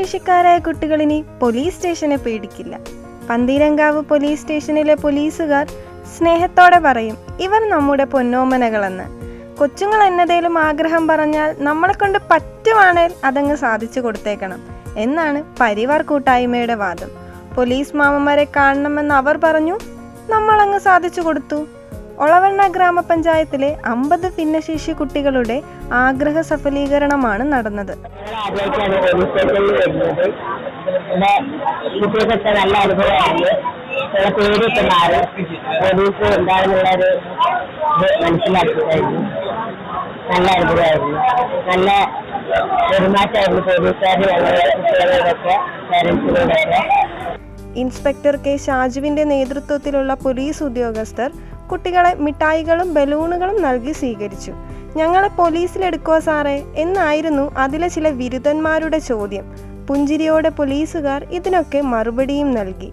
ഭിന്നശേഷിക്കാരായ കുട്ടികളിനി police സ്റ്റേഷനെ പേടിക്കില്ല. Pantheerankavu police സ്റ്റേഷനിലെ പോലീസുകാർ സ്നേഹത്തോടെ പറയും, ഇവർ നമ്മുടെ പൊന്നോമനകളെന്ന്. കൊച്ചുങ്ങൾ എന്നതേലും ആഗ്രഹം പറഞ്ഞാൽ നമ്മളെ കൊണ്ട് പറ്റുവാണേൽ അതങ്ങ് സാധിച്ചു കൊടുത്തേക്കണം എന്നാണ് പരിവാർ കൂട്ടായ്മയുടെ വാദം. പോലീസ് മാമന്മാരെ കാണണമെന്ന് അവർ പറഞ്ഞു, നമ്മളങ്ങ് സാധിച്ചു കൊടുത്തു. ഒളവണ്ണ ഗ്രാമപഞ്ചായത്തിലെ 50 ഭിന്നശേഷി കുട്ടികളുടെ ആഗ്രഹ സഫലീകരണമാണ് നടന്നത്. കുട്ടികൾക്കൊക്കെ നല്ല അനുഭവമാണ്. പേടിയൊക്കെ മാറി പോലീസ് എന്താണെന്നുള്ളൊരു ഇത് മനസ്സിലാക്കിയതായിരുന്നു. നല്ല അനുഭവമായിരുന്നു. നല്ല പെരുമാറ്റമായിരുന്നു പോലീസുകാർ കുട്ടികളോടൊക്കെ പാരൻസിനോടൊക്കെ. ഇൻസ്പെക്ടർ കെ ഷാജുവിന്റെ നേതൃത്വത്തിലുള്ള പോലീസ് ഉദ്യോഗസ്ഥർ കുട്ടികളെ മിഠായികളും ബലൂണുകളും നൽകി സ്വീകരിച്ചു. ഞങ്ങളെ പോലീസിലെടുക്കോ സാറേ എന്നായിരുന്നു അതിലെ ചില ബിരുദന്മാരുടെ ചോദ്യം. പുഞ്ചിരിയോടെ പോലീസുകാർ ഇതിനൊക്കെ മറുപടിയും നൽകി.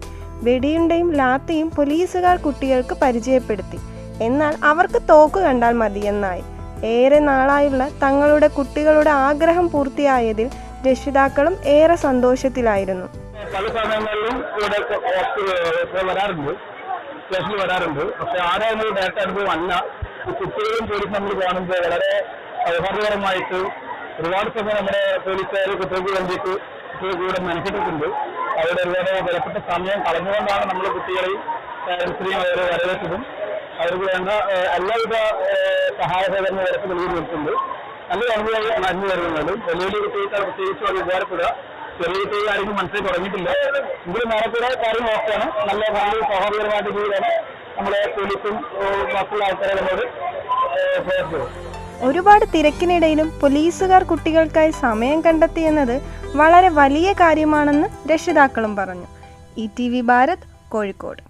വെടിയുണ്ടയും ലാത്തിയും പോലീസുകാർ കുട്ടികൾക്ക് പരിചയപ്പെടുത്തി. എന്നാൽ അവർക്ക് തോക്ക് കണ്ടാൽ മതിയെന്നായി. ഏറെ നാളായുള്ള തങ്ങളുടെ കുട്ടികളുടെ ആഗ്രഹം പൂർത്തിയായതിൽ രക്ഷിതാക്കളും ഏറെ സന്തോഷത്തിലായിരുന്നു. പല സമയങ്ങളിലും ഇവിടെ സ്റ്റേഷനിൽ വരാറുണ്ട്. പക്ഷെ ആരെയും ഡയറക്റ്റ് അനുഭവം അല്ല. ഈ കുട്ടികളും പോലീസ് നമ്മൾ കാണുമ്പോൾ വളരെ സൗഹാർദ്ദപരമായിട്ട് ഒരുപാട് സമയം നമ്മുടെ പോലീസുകാർ കുട്ടികൾക്ക് വേണ്ടിയിട്ട് കുട്ടികൾക്ക് കൂടെ മെനക്കെട്ടിട്ടുണ്ട്. അവരുടെ ഒരുപാട് വിലപ്പെട്ട സമയം കളഞ്ഞുകൊണ്ടാണ് നമ്മൾ കുട്ടികളെയും പാരൻസിനെയും അവരെ വരവേറ്റതും അവർക്ക് വേണ്ട എല്ലാവിധ സഹായ സഹകരണ വിലക്ക് നൽകി കൊടുക്കുന്നുണ്ട്. നല്ല അനുഭവം നടന്നു വരുന്നത്. വലിയ വലിയ കുട്ടികൾക്കാണ് പ്രത്യേകിച്ചും അത് ഉപകാരപ്പെടുക. ചെറിയ കുട്ടികളായിരിക്കും മനസ്സിൽ തുടങ്ങിയിട്ടില്ല. എങ്കിലും നേരത്തെ കാര്യം നോക്കുകയാണ്. നല്ല സൗഹാർദ്ദപരമായിട്ട് ജീവിതമാണ് നമ്മളെ പോലീസും മറ്റുള്ള ആൾക്കാരെ നമ്മളോട് പ്രവർത്തിക്കുന്നത്. ഒരുപാട് തിരക്കിനിടയിലും പോലീസുകാർ കുട്ടികൾക്കായി സമയം കണ്ടെത്തിയെന്നത് വളരെ വലിയ കാര്യമാണെന്ന് രക്ഷിതാക്കളും പറഞ്ഞു. ETV ഭാരത്, കോഴിക്കോട്.